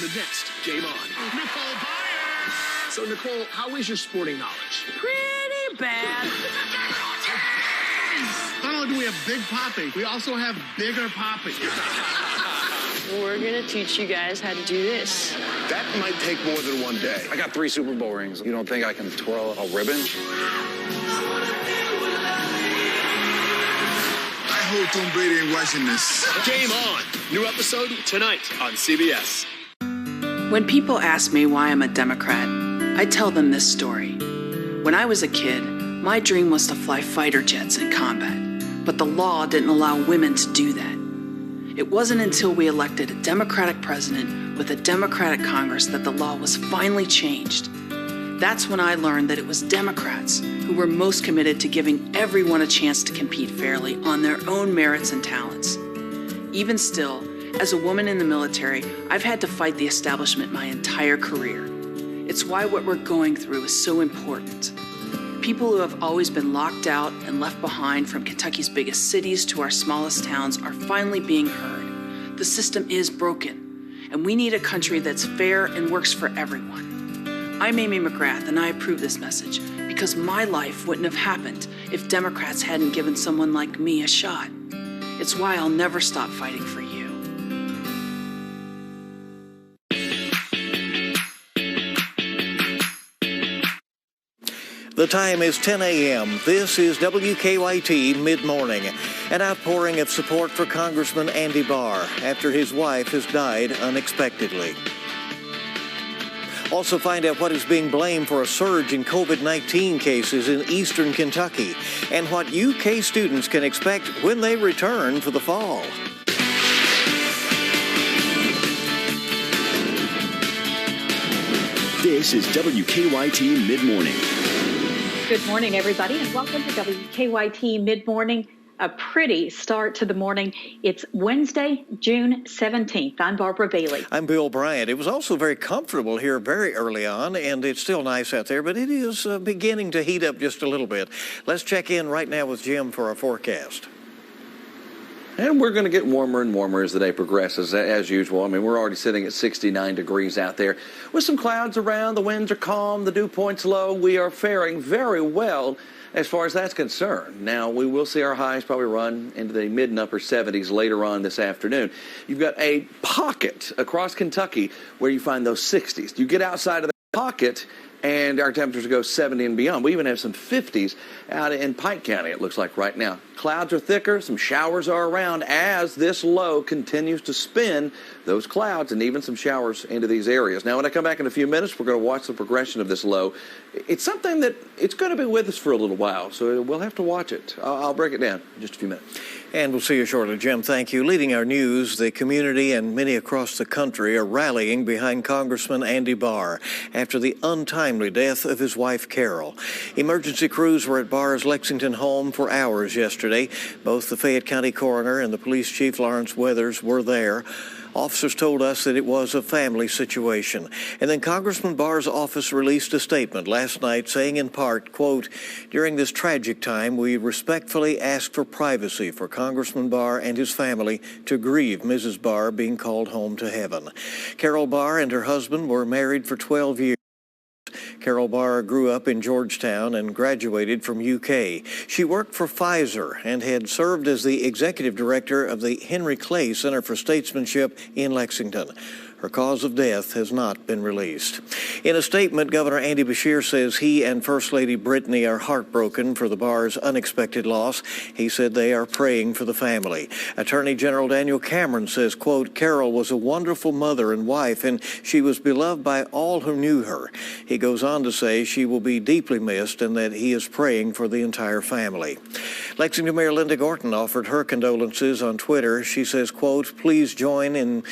the next Game On. Nicole Byer! So, Nicole, how is your sporting knowledge? Pretty bad. Not only do we have Big Poppy, we also have Bigger Poppy. We're going to teach you guys how to do this. That might take more than one day. I got 3 Super Bowl rings. You don't think I can twirl a ribbon? I hope Tom Brady ain't watching this. Game On. New episode tonight on CBS. When people ask me why I'm a Democrat, I tell them this story. When I was a kid, my dream was to fly fighter jets in combat, but the law didn't allow women to do that. It wasn't until we elected a Democratic president with a Democratic Congress that the law was finally changed. That's when I learned that it was Democrats who were most committed to giving everyone a chance to compete fairly on their own merits and talents. Even still, as a woman in the military, I've had to fight the establishment my entire career. It's why what we're going through is so important. People who have always been locked out and left behind, from Kentucky's biggest cities to our smallest towns, are finally being heard. The system is broken, and we need a country that's fair and works for everyone. I'm Amy McGrath, and I approve this message because my life wouldn't have happened if Democrats hadn't given someone like me a shot. It's why I'll never stop fighting for you. The time is 10 a.m. This is WKYT Mid-Morning, an outpouring of support for Congressman Andy Barr after his wife has died unexpectedly. Also find out what is being blamed for a surge in COVID-19 cases in eastern Kentucky and what UK students can expect when they return for the fall. This is WKYT Mid-Morning. Good morning, everybody, and welcome to WKYT Mid-Morning. A pretty start to the morning. It's Wednesday, June 17th. I'm Barbara Bailey. I'm Bill Bryant. It was also very comfortable here very early on, and it's still nice out there, but it is beginning to heat up just a little bit. Let's check in right now with Jim for our forecast. And we're going to get warmer and warmer as the day progresses, as usual. I mean, we're already sitting at 69 degrees out there with some clouds around. The winds are calm. The dew point's low. We are faring very well as far as that's concerned. Now, we will see our highs probably run into the mid and upper 70s later on this afternoon. You've got a pocket across Kentucky where you find those 60s. You get outside of the pocket, and our temperatures go 70 and beyond. We even have some 50s out in Pike County, it looks like right now. Clouds are thicker, some showers are around as this low continues to spin those clouds and even some showers into these areas. Now, when I come back in a few minutes, we're going to watch the progression of this low. It's something that it's going to be with us for a little while, so we'll have to watch it. I'll break it down in just a few minutes. And we'll see you shortly, Jim. Thank you. Leading our news, the community and many across the country are rallying behind Congressman Andy Barr after the untimely death of his wife, Carol. Emergency crews were at Barr's Lexington home for hours yesterday. Both the Fayette County coroner and the police chief, Lawrence Weathers, were there. Officers told us that it was a family situation. And then Congressman Barr's office released a statement last night saying in part, quote, "During this tragic time, we respectfully ask for privacy for Congressman Barr and his family to grieve Mrs. Barr being called home to heaven." Carol Barr and her husband were married for 12 years. Carol Barr grew up in Georgetown and graduated from UK. She worked for Pfizer and had served as the executive director of the Henry Clay Center for Statesmanship in Lexington. Her cause of death has not been released. In a statement, Governor Andy Beshear says he and First Lady Brittany are heartbroken for the Barr's unexpected loss. He said they are praying for the family. Attorney General Daniel Cameron says, quote, "Carol was a wonderful mother and wife, and she was beloved by all who knew her." He goes on to say she will be deeply missed and that he is praying for the entire family. Lexington Mayor Linda Gorton offered her condolences on Twitter. She says, quote, "Please join in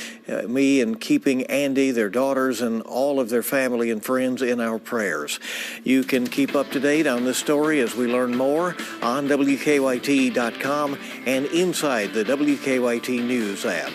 me in keeping Andy, their daughters, and all of their family and friends in our prayers." You can keep up to date on this story as we learn more on WKYT.com and inside the WKYT News app.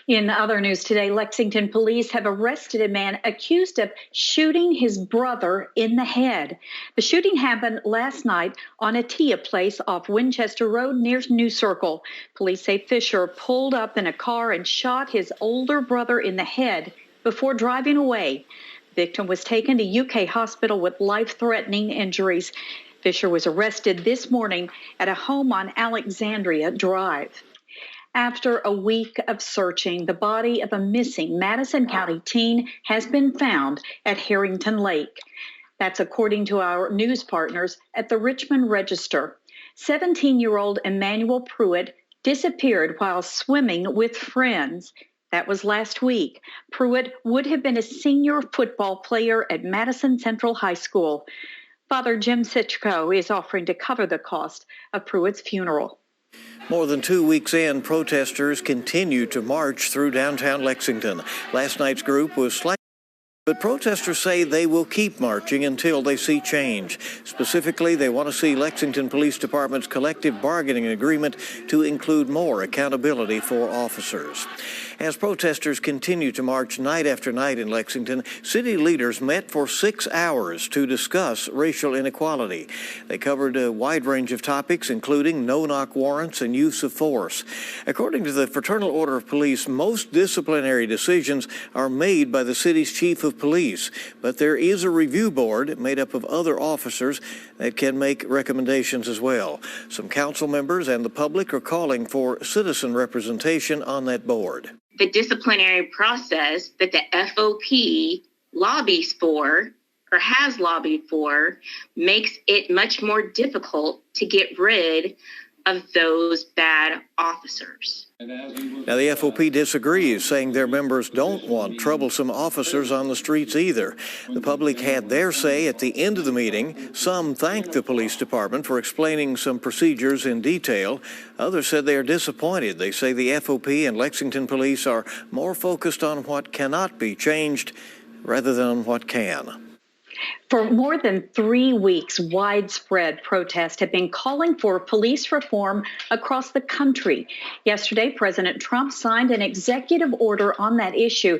In other news today, Lexington police have arrested a man accused of shooting his brother in the head. The shooting happened last night on a Tia place off Winchester Road near New Circle. Police say Fisher pulled up in a car and shot his older brother in the head before driving away. The victim was taken to UK hospital with life-threatening injuries. Fisher was arrested this morning at a home on Alexandria Drive. After a week of searching, the body of a missing Madison County teen has been found at Harrington Lake. That's according to our news partners at the Richmond Register. 17-year-old Emmanuel Pruitt disappeared while swimming with friends. That was last week. Pruitt would have been a senior football player at Madison Central High School. Father Jim Sitchko is offering to cover the cost of Pruitt's funeral. More than 2 weeks in, protesters continue to march through downtown Lexington. Last night's group was slightly, but protesters say they will keep marching until they see change. Specifically, they want to see Lexington Police Department's collective bargaining agreement to include more accountability for officers. As protesters continue to march night after night in Lexington, city leaders met for 6 hours to discuss racial inequality. They covered a wide range of topics, including no-knock warrants and use of force. According to the Fraternal Order of Police, most disciplinary decisions are made by the city's chief of police, but there is a review board made up of other officers that can make recommendations as well. Some council members and the public are calling for citizen representation on that board. The disciplinary process that the FOP lobbies for or has lobbied for makes it much more difficult to get rid of those bad officers. Now, the FOP disagrees, saying their members don't want troublesome officers on the streets either. The public had their say at the end of the meeting. Some thanked the police department for explaining some procedures in detail. Others said they are disappointed. They say the FOP and Lexington police are more focused on what cannot be changed rather than on what can. For more than 3 weeks, widespread protests have been calling for police reform across the country. Yesterday, President Trump signed an executive order on that issue,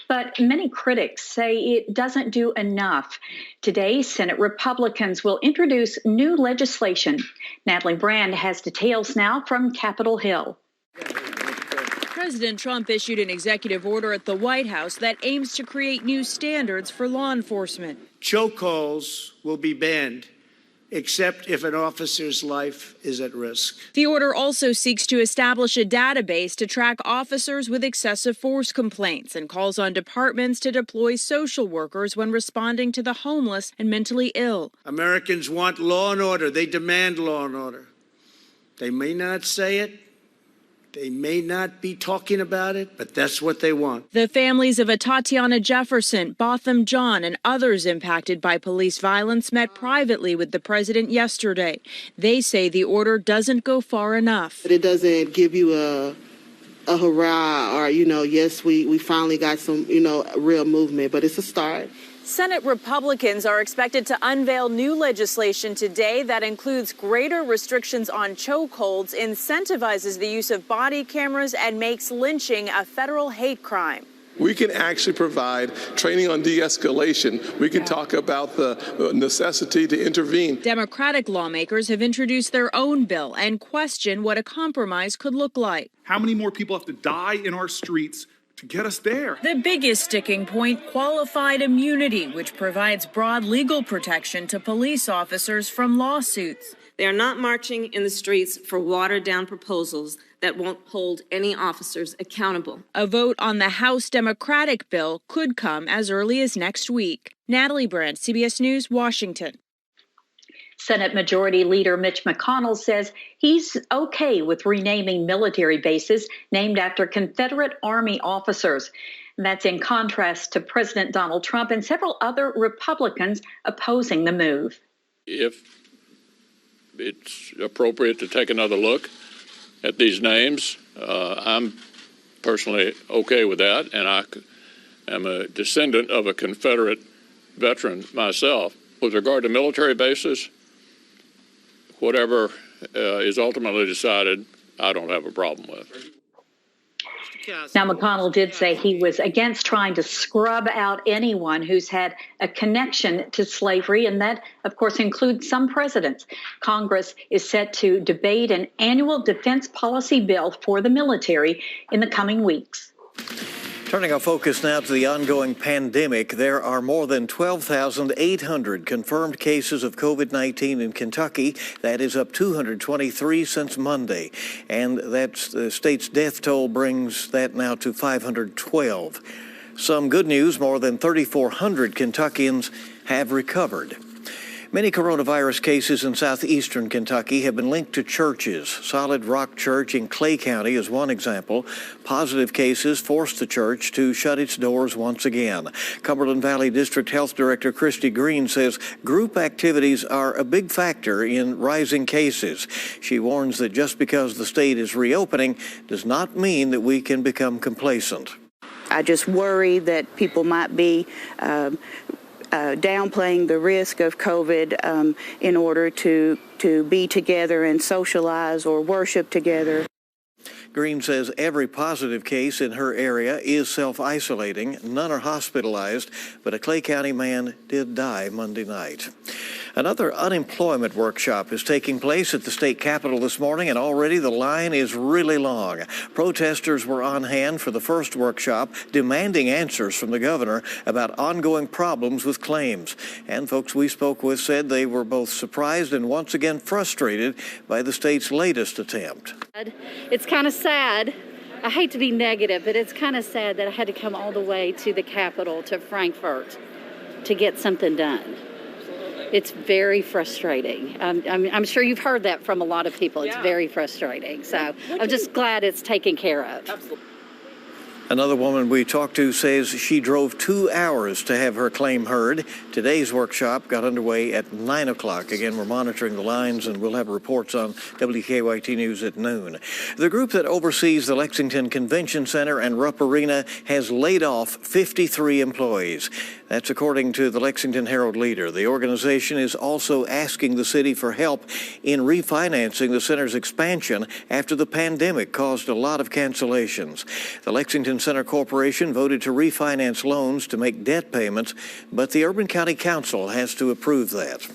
but many critics say it doesn't do enough. Today, Senate Republicans will introduce new legislation. Natalie Brand has details now from Capitol Hill. President Trump issued an executive order at the White House that aims to create new standards for law enforcement. Chokeholds will be banned, except if an officer's life is at risk. The order also seeks to establish a database to track officers with excessive force complaints and calls on departments to deploy social workers when responding to the homeless and mentally ill. Americans want law and order. They demand law and order. They may not say it. They may not be talking about it, but that's what they want. The families of Tatiana Jefferson, Botham John, and others impacted by police violence met privately with the president yesterday. They say the order doesn't go far enough. It doesn't give you a hurrah or, yes, we finally got some, real movement, but it's a start. Senate Republicans are expected to unveil new legislation today that includes greater restrictions on chokeholds, incentivizes the use of body cameras, and makes lynching a federal hate crime. We can actually provide training on de-escalation. We can talk about the necessity to intervene. Democratic lawmakers have introduced their own bill and question what a compromise could look like. How many more people have to die in our streets to get us there? The biggest sticking point, qualified immunity, which provides broad legal protection to police officers from lawsuits. They are not marching in the streets for watered-down proposals that won't hold any officers accountable. A vote on the House Democratic bill could come as early as next week. Natalie Brandt, CBS News, Washington. Senate Majority Leader Mitch McConnell says he's okay with renaming military bases named after Confederate Army officers. And that's in contrast to President Donald Trump and several other Republicans opposing the move. If it's appropriate to take another look at these names, I'm personally okay with that, and I am a descendant of a Confederate veteran myself. With regard to military bases, whatever is ultimately decided, I don't have a problem with. Now, McConnell did say he was against trying to scrub out anyone who's had a connection to slavery, and that, of course, includes some presidents. Congress is set to debate an annual defense policy bill for the military in the coming weeks. Turning our focus now to the ongoing pandemic, there are more than 12,800 confirmed cases of COVID-19 in Kentucky. That is up 223 since Monday. And that's the state's death toll brings that now to 512. Some good news, more than 3,400 Kentuckians have recovered. Many coronavirus cases in southeastern Kentucky have been linked to churches. Solid Rock Church in Clay County is one example. Positive cases forced the church to shut its doors once again. Cumberland Valley District Health Director Christy Green says group activities are a big factor in rising cases. She warns that just because the state is reopening does not mean that we can become complacent. I just worry that people might be downplaying the risk of COVID in order to be together and socialize or worship together. Green says every positive case in her area is self-isolating. None are hospitalized, but a Clay County man did die Monday night. Another unemployment workshop is taking place at the state capitol this morning, and already the line is really long. Protesters were on hand for the first workshop, demanding answers from the governor about ongoing problems with claims. And folks we spoke with said they were both surprised and once again frustrated by the state's latest attempt. It's kind of sad. I hate to be negative, but it's kind of sad that I had to come all the way to the Capitol, to Frankfort, to get something done. It's very frustrating. I'm sure you've heard that from a lot of people. It's very frustrating. So I'm just glad it's taken care of. Absolutely. Another woman we talked to says she drove 2 hours to have her claim heard. Today's workshop got underway at 9 o'clock. Again, we're monitoring the lines, and we'll have reports on WKYT News at noon. The group that oversees the Lexington Convention Center and Rupp Arena has laid off 53 employees. That's according to the Lexington Herald Leader. The organization is also asking the city for help in refinancing the center's expansion after the pandemic caused a lot of cancellations. The Lexington Center Corporation voted to refinance loans to make debt payments, but the Urban County Council has to approve that.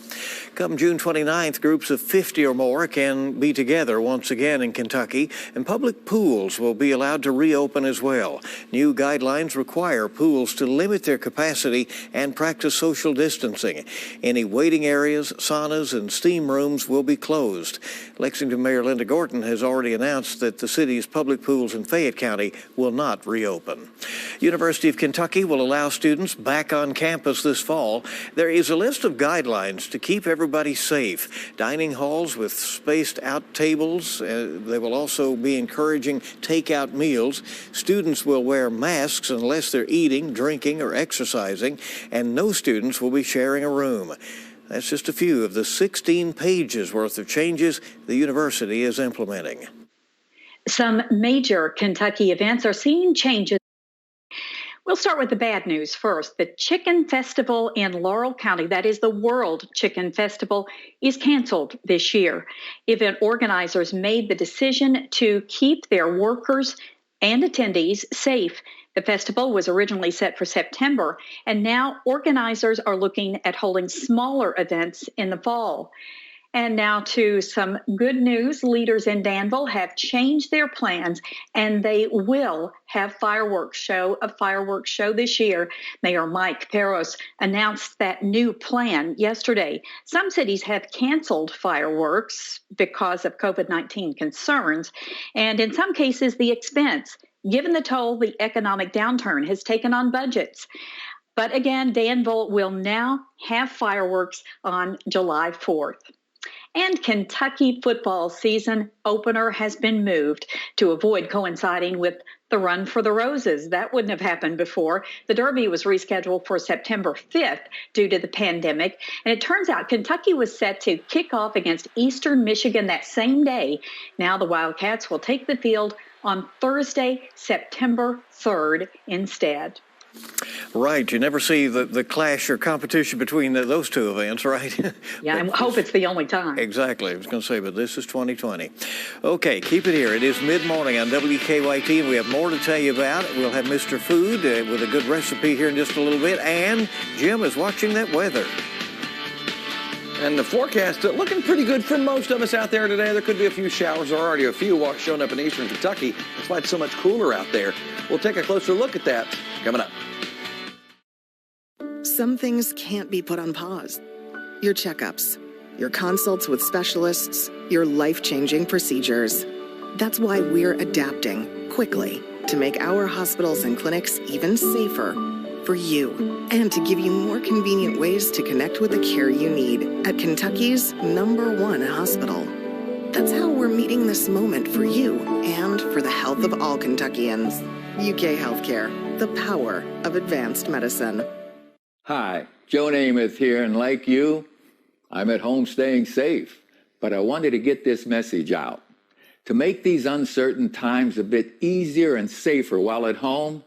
Come June 29th, groups of 50 or more can be together once again in Kentucky, and public pools will be allowed to reopen as well. New guidelines require pools to limit their capacity and practice social distancing. Any waiting areas, saunas, and steam rooms will be closed. Lexington Mayor Linda Gorton has already announced that the city's public pools in Fayette County will not reopen. University of Kentucky will allow students back on campus this fall. There is a list of guidelines to keep everybody safe. Dining halls with spaced out tables. They will also be encouraging takeout meals. Students will wear masks unless they're eating, drinking, or exercising, and no students will be sharing a room. That's just a few of the 16 pages worth of changes the university is implementing. Some major Kentucky events are seeing changes. We'll start with the bad news first. The Chicken Festival in Laurel County, that is the World Chicken Festival, is canceled this year. Event organizers made the decision to keep their workers and attendees safe. The festival was originally set for September, and now organizers are looking at holding smaller events in the fall. And now to some good news. Leaders in Danville have changed their plans, and they will have a fireworks show this year. Mayor Mike Peros announced that new plan yesterday. Some cities have canceled fireworks because of COVID-19 concerns, and in some cases, the expense, given the toll the economic downturn has taken on budgets. But again, Danville will now have fireworks on July 4th. And Kentucky football season opener has been moved to avoid coinciding with the Run for the Roses. That wouldn't have happened before. The Derby was rescheduled for September 5th due to the pandemic. And it turns out Kentucky was set to kick off against Eastern Michigan that same day. Now the Wildcats will take the field on Thursday, September 3rd instead. Right. You never see the clash or competition between those two events, right? Yeah, I hope it's the only time. Exactly. I was going to say, but this is 2020. Okay, keep it here. It is Mid-Morning on WKYT, and we have more to tell you about. We'll have Mr. Food with a good recipe here in just a little bit, and Jim is watching that weather. And the forecast looking pretty good for most of us out there today. There could be a few showers. There are already a few showing up in eastern Kentucky. That's why it's so much cooler out there. We'll take a closer look at that coming up. Some things can't be put on pause. Your checkups, your consults with specialists, your life-changing procedures. That's why we're adapting quickly to make our hospitals and clinics even safer for you, and to give you more convenient ways to connect with the care you need at Kentucky's #1 hospital. That's how we're meeting this moment for you and for the health of all Kentuckians. UK Healthcare, the power of advanced medicine. Hi, Joe Namath here, and like you, I'm at home staying safe, but I wanted to get this message out. To make these uncertain times a bit easier and safer while at home,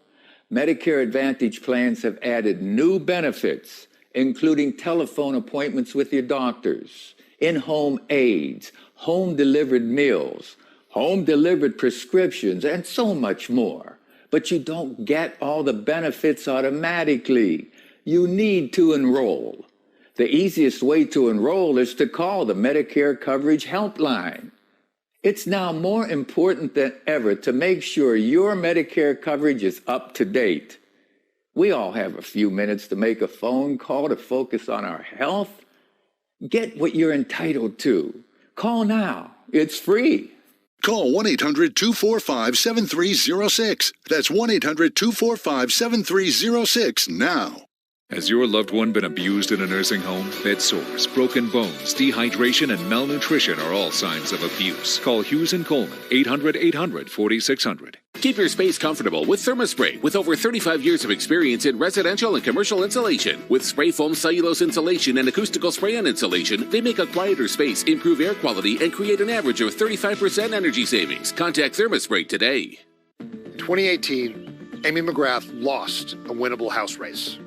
Medicare Advantage plans have added new benefits, including telephone appointments with your doctors, in-home aids, home-delivered meals, home-delivered prescriptions, and so much more. But you don't get all the benefits automatically. You need to enroll. The easiest way to enroll is to call the Medicare Coverage Helpline. It's now more important than ever to make sure your Medicare coverage is up to date. We all have a few minutes to make a phone call to focus on our health. Get what you're entitled to. Call now. It's free. Call 1-800-245-7306. That's 1-800-245-7306 now. Has your loved one been abused in a nursing home? Bed sores, broken bones, dehydration, and malnutrition are all signs of abuse. Call Hughes & Coleman, 800-800-4600. Keep your space comfortable with ThermoSpray. With over 35 years of experience in residential and commercial insulation. With spray foam, cellulose insulation, and acoustical spray-on insulation, they make a quieter space, improve air quality, and create an average of 35% energy savings. Contact ThermoSpray today. 2018, Amy McGrath lost a winnable House race.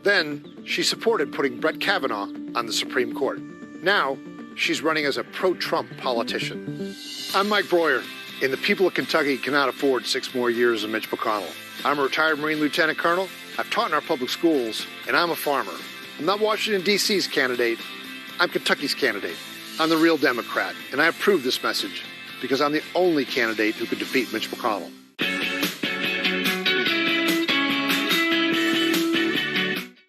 Then, she supported putting Brett Kavanaugh on the Supreme Court. Now, she's running as a pro-Trump politician. I'm Mike Breuer, and the people of Kentucky cannot afford 6 more years of Mitch McConnell. I'm a retired Marine Lieutenant Colonel. I've taught in our public schools, and I'm a farmer. I'm not Washington, D.C.'s candidate. I'm Kentucky's candidate. I'm the real Democrat, and I approve this message because I'm the only candidate who could defeat Mitch McConnell.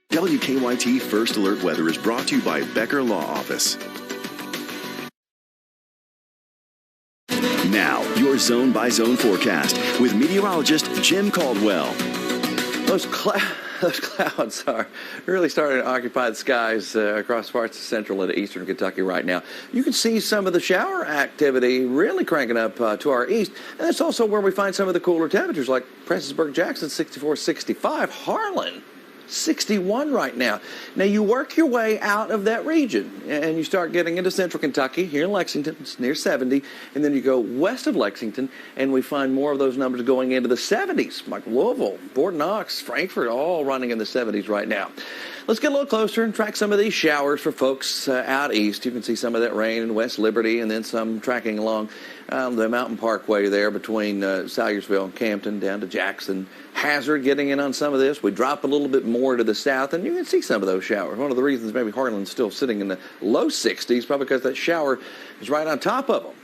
WKYT First Alert Weather is brought to you by Becker Law Office. Now, your zone-by-zone forecast with meteorologist Jim Caldwell. Those clouds are really starting to occupy the skies across parts of central and eastern Kentucky right now. You can see some of the shower activity really cranking up to our east. And that's also where we find some of the cooler temperatures, like Prensburg-Jackson, 64, 65. Harlan, 61 right now. Now, you work your way out of that region, and you start getting into central Kentucky. Here in Lexington, it's near 70, and then you go west of Lexington, and we find more of those numbers going into the 70s, like Louisville, Fort Knox, Frankfort, all running in the 70s right now. Let's get a little closer and track some of these showers for folks out east. You can see some of that rain in West Liberty, and then some tracking along the Mountain Parkway there between Salyersville and Campton down to Jackson. Hazard getting in on some of this. We drop a little bit more to the south, and you can see some of those showers. One of the reasons maybe Harlan's still sitting in the low 60s, probably because that shower is right on top of them.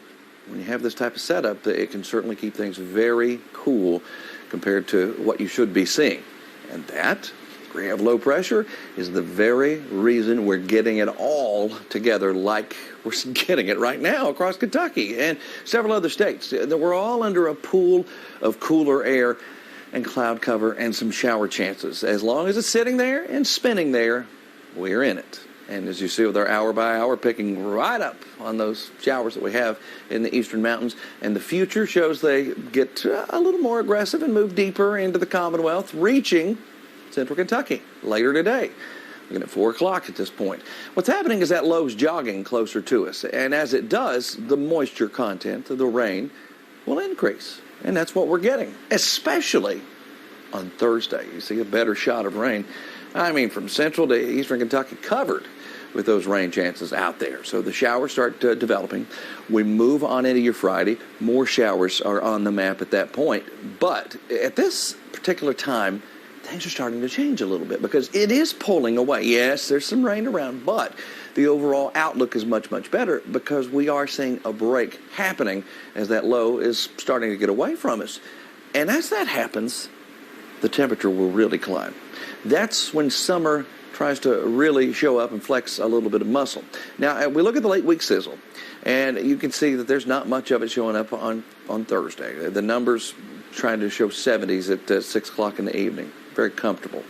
When you have this type of setup, it can certainly keep things very cool compared to what you should be seeing. And that degree of low pressure is the very reason we're getting it all together like we're getting it right now across Kentucky and several other states. We're all under a pool of cooler air and cloud cover and some shower chances. As long as it's sitting there and spinning there, we're in it. And as you see with our hour by hour, picking right up on those showers that we have in the eastern mountains. And the future shows they get a little more aggressive and move deeper into the Commonwealth, reaching central Kentucky later today. Looking at 4 o'clock at this point. What's happening is that low's jogging closer to us. And as it does, the moisture content of the rain will increase. And that's what we're getting, especially on Thursday. You see a better shot of rain. I mean, from central to eastern Kentucky covered with those rain chances out there. So the showers start developing. We move on into your Friday. More showers are on the map at that point. But at this particular time, things are starting to change a little bit because it is pulling away. Yes, there's some rain around, but the overall outlook is much, much better because we are seeing a break happening as that low is starting to get away from us. And as that happens, the temperature will really climb. That's when summer tries to really show up and flex a little bit of muscle. Now, we look at the late week sizzle, and you can see that there's not much of it showing up on Thursday. The numbers trying to show 70s at 6 o'clock in the evening. Very comfortable.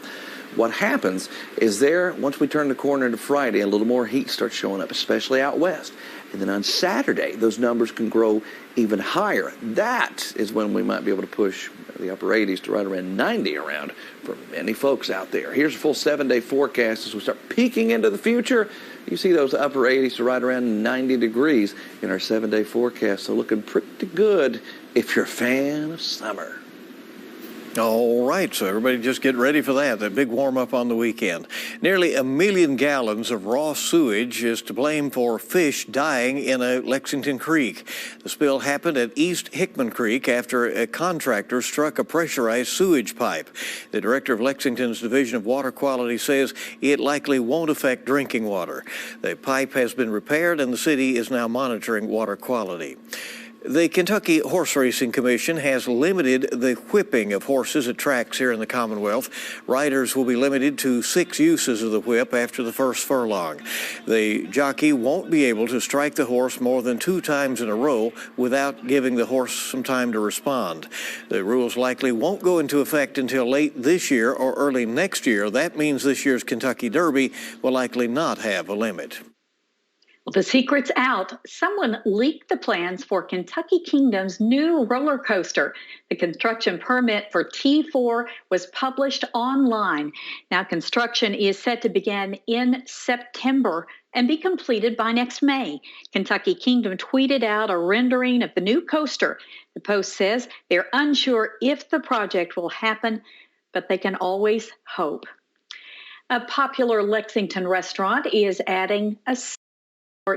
What happens is once we turn the corner into Friday, a little more heat starts showing up, especially out west. And then on Saturday, those numbers can grow even higher. That is when we might be able to push the upper 80s to right around 90 around for many folks out there. Here's a full 7-day forecast as we start peeking into the future. You see those upper 80s to right around 90 degrees in our 7-day forecast. So looking pretty good if you're a fan of summer. All right, so everybody just get ready for that big warm-up on the weekend. Nearly 1 million gallons of raw sewage is to blame for fish dying in a Lexington creek. The spill happened at East Hickman Creek after a contractor struck a pressurized sewage pipe. The director of Lexington's Division of Water Quality says it likely won't affect drinking water. The pipe has been repaired and the city is now monitoring water quality. The Kentucky Horse Racing Commission has limited the whipping of horses at tracks here in the Commonwealth. Riders will be limited to 6 uses of the whip after the first furlong. The jockey won't be able to strike the horse more than 2 times in a row without giving the horse some time to respond. The rules likely won't go into effect until late this year or early next year. That means this year's Kentucky Derby will likely not have a limit. Well, the secret's out. Someone leaked the plans for Kentucky Kingdom's new roller coaster. The construction permit for T4 was published online. Now, construction is set to begin in September and be completed by next May. Kentucky Kingdom tweeted out a rendering of the new coaster. The Post says they're unsure if the project will happen, but they can always hope. A popular Lexington restaurant is adding a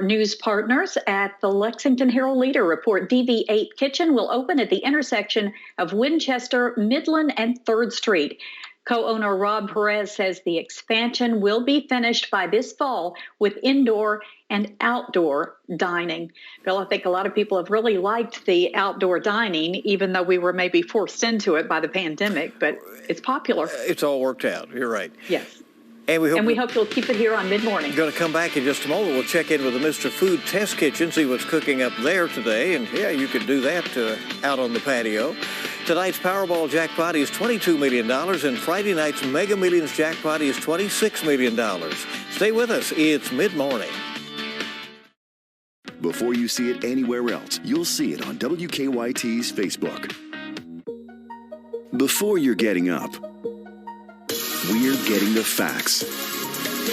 news partners at the Lexington Herald Leader report DV8 Kitchen will open at the intersection of Winchester, Midland, and 3rd Street. Co-owner Rob Perez says the expansion will be finished by this fall with indoor and outdoor dining. Bill, I think a lot of people have really liked the outdoor dining, even though we were maybe forced into it by the pandemic, but it's popular. It's all worked out. You're right. Yes. And we hope you'll keep it here on Midmorning. Going to come back in just a moment. We'll check in with the Mr. Food Test Kitchen, see what's cooking up there today. And, yeah, you can do that out on the patio. Tonight's Powerball jackpot is $22 million, and Friday night's Mega Millions jackpot is $26 million. Stay with us. It's Midmorning. Before you see it anywhere else, you'll see it on WKYT's Facebook. Before you're getting up, we're getting the facts.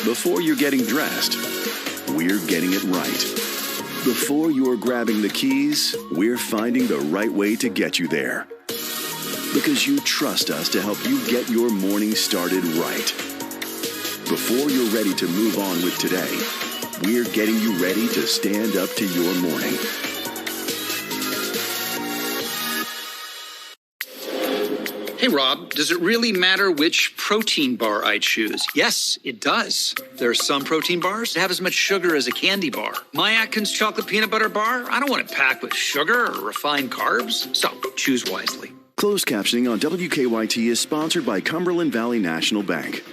Before you're getting dressed, we're getting it right. Before you're grabbing the keys, we're finding the right way to get you there. Because you trust us to help you get your morning started right. Before you're ready to move on with today, we're getting you ready to stand up to your morning. Hey, Rob, does it really matter which protein bar I choose? Yes, it does. There are some protein bars that have as much sugar as a candy bar. My Atkins chocolate peanut butter bar, I don't want it packed with sugar or refined carbs, so choose wisely. Closed captioning on WKYT is sponsored by Cumberland Valley National Bank.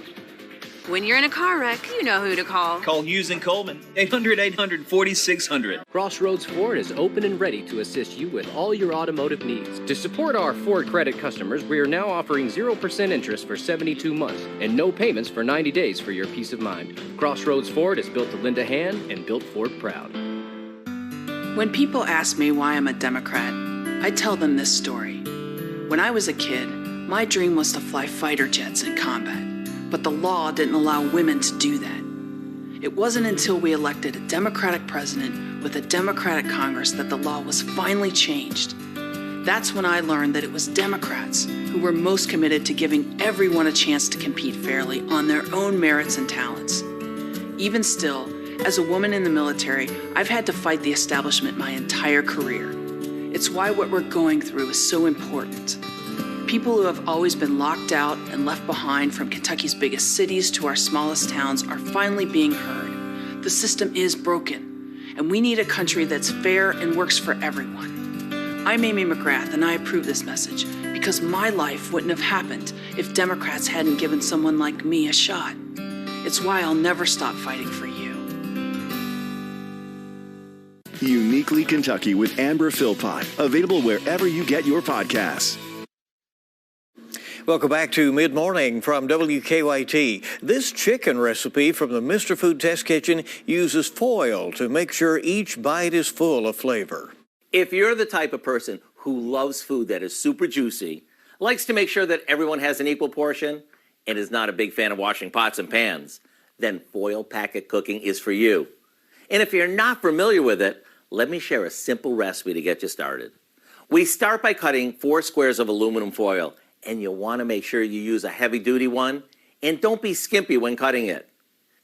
When you're in a car wreck, you know who to call. Call Hughes and Coleman, 800-800-4600. Crossroads Ford is open and ready to assist you with all your automotive needs. To support our Ford credit customers, we are now offering 0% interest for 72 months and no payments for 90 days for your peace of mind. Crossroads Ford is built to lend a hand and built Ford proud. When people ask me why I'm a Democrat, I tell them this story. When I was a kid, my dream was to fly fighter jets in combat. But the law didn't allow women to do that. It wasn't until we elected a Democratic president with a Democratic Congress that the law was finally changed. That's when I learned that it was Democrats who were most committed to giving everyone a chance to compete fairly on their own merits and talents. Even still, as a woman in the military, I've had to fight the establishment my entire career. It's why what we're going through is so important. People who have always been locked out and left behind, from Kentucky's biggest cities to our smallest towns, are finally being heard. The system is broken, and we need a country that's fair and works for everyone. I'm Amy McGrath, and I approve this message because my life wouldn't have happened if Democrats hadn't given someone like me a shot. It's why I'll never stop fighting for you. Uniquely Kentucky with Amber Philpott. Available wherever you get your podcasts. Welcome back to Mid-Morning from WKYT. This chicken recipe from the Mr. Food Test Kitchen uses foil to make sure each bite is full of flavor. If you're the type of person who loves food that is super juicy, likes to make sure that everyone has an equal portion, and is not a big fan of washing pots and pans, then foil packet cooking is for you. And if you're not familiar with it, let me share a simple recipe to get you started. We start by cutting 4 squares of aluminum foil, and you'll want to make sure you use a heavy-duty one, and don't be skimpy when cutting it.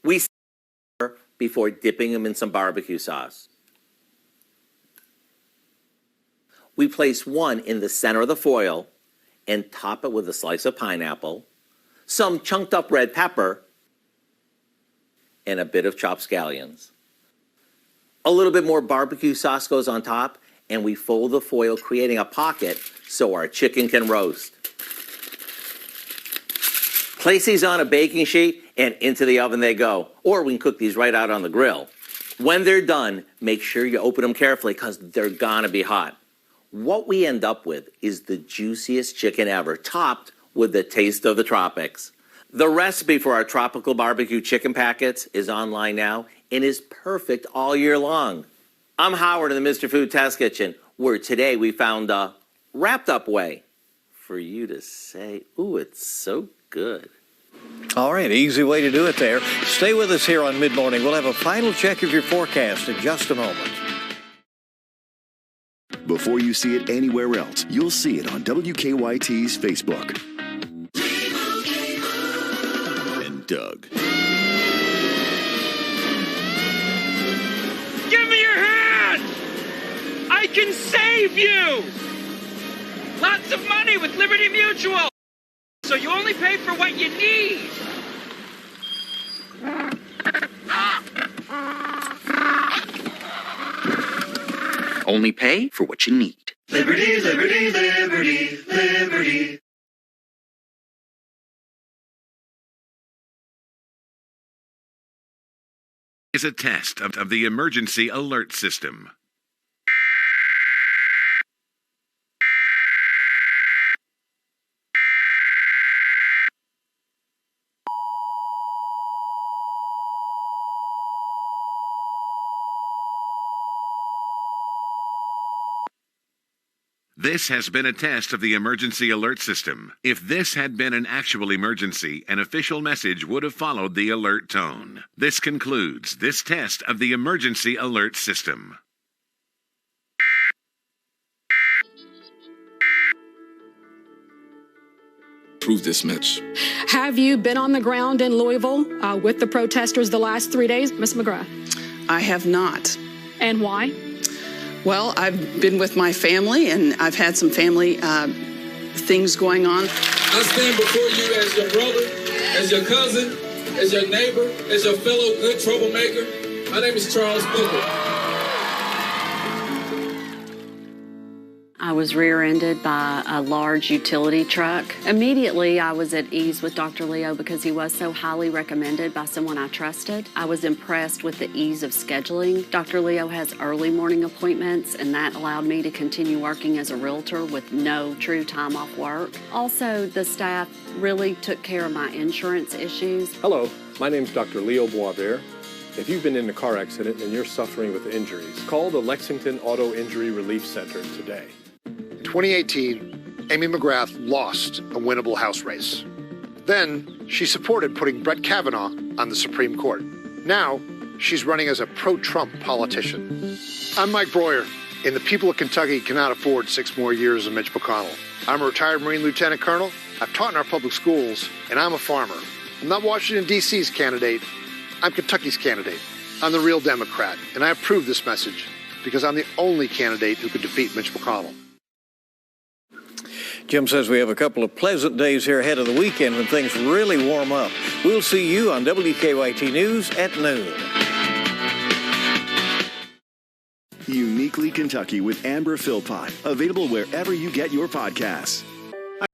We stir before dipping them in some barbecue sauce. We place one in the center of the foil and top it with a slice of pineapple, some chunked up red pepper, and a bit of chopped scallions. A little bit more barbecue sauce goes on top, and we fold the foil, creating a pocket so our chicken can roast. Place these on a baking sheet, and into the oven they go. Or we can cook these right out on the grill. When they're done, make sure you open them carefully because they're gonna be hot. What we end up with is the juiciest chicken ever, topped with the taste of the tropics. The recipe for our tropical barbecue chicken packets is online now and is perfect all year long. I'm Howard in the Mr. Food Test Kitchen, where today we found a wrapped up way for you to say, ooh, it's so good. All right, easy way to do it there. Stay with us here on Mid-Morning. We'll have a final check of your forecast in just a moment. Before you see it anywhere else, you'll see it on WKYT's Facebook. And Doug. Give me your hand! I can save you! Lots of money with Liberty Mutual! So you only pay for what you need! Only pay for what you need. Liberty, liberty, liberty, liberty. Is a test of the emergency alert system. This has been a test of the emergency alert system. If this had been an actual emergency, an official message would have followed the alert tone. This concludes this test of the emergency alert system. Prove this, Mitch. Have you been on the ground in Louisville with the protesters the last 3 days, Ms. McGrath? I have not. And why? Well, I've been with my family, and I've had some family things going on. I stand before you as your brother, as your cousin, as your neighbor, as your fellow good troublemaker. My name is Charles Booker. I was rear-ended by a large utility truck. Immediately, I was at ease with Dr. Leo because he was so highly recommended by someone I trusted. I was impressed with the ease of scheduling. Dr. Leo has early morning appointments, and that allowed me to continue working as a realtor with no true time off work. Also, the staff really took care of my insurance issues. Hello, my name's Dr. Leo Boisvert. If you've been in a car accident and you're suffering with injuries, call the Lexington Auto Injury Relief Center today. In 2018, Amy McGrath lost a winnable House race. Then, she supported putting Brett Kavanaugh on the Supreme Court. Now, she's running as a pro-Trump politician. I'm Mike Breuer. And the people of Kentucky cannot afford 6 more years of Mitch McConnell. I'm a retired Marine Lieutenant Colonel. I've taught in our public schools, and I'm a farmer. I'm not Washington, D.C.'s candidate. I'm Kentucky's candidate. I'm the real Democrat, and I approve this message because I'm the only candidate who could defeat Mitch McConnell. Jim says we have a couple of pleasant days here ahead of the weekend when things really warm up. We'll see you on WKYT News at noon. Uniquely Kentucky with Amber Philpott. Available wherever you get your podcasts.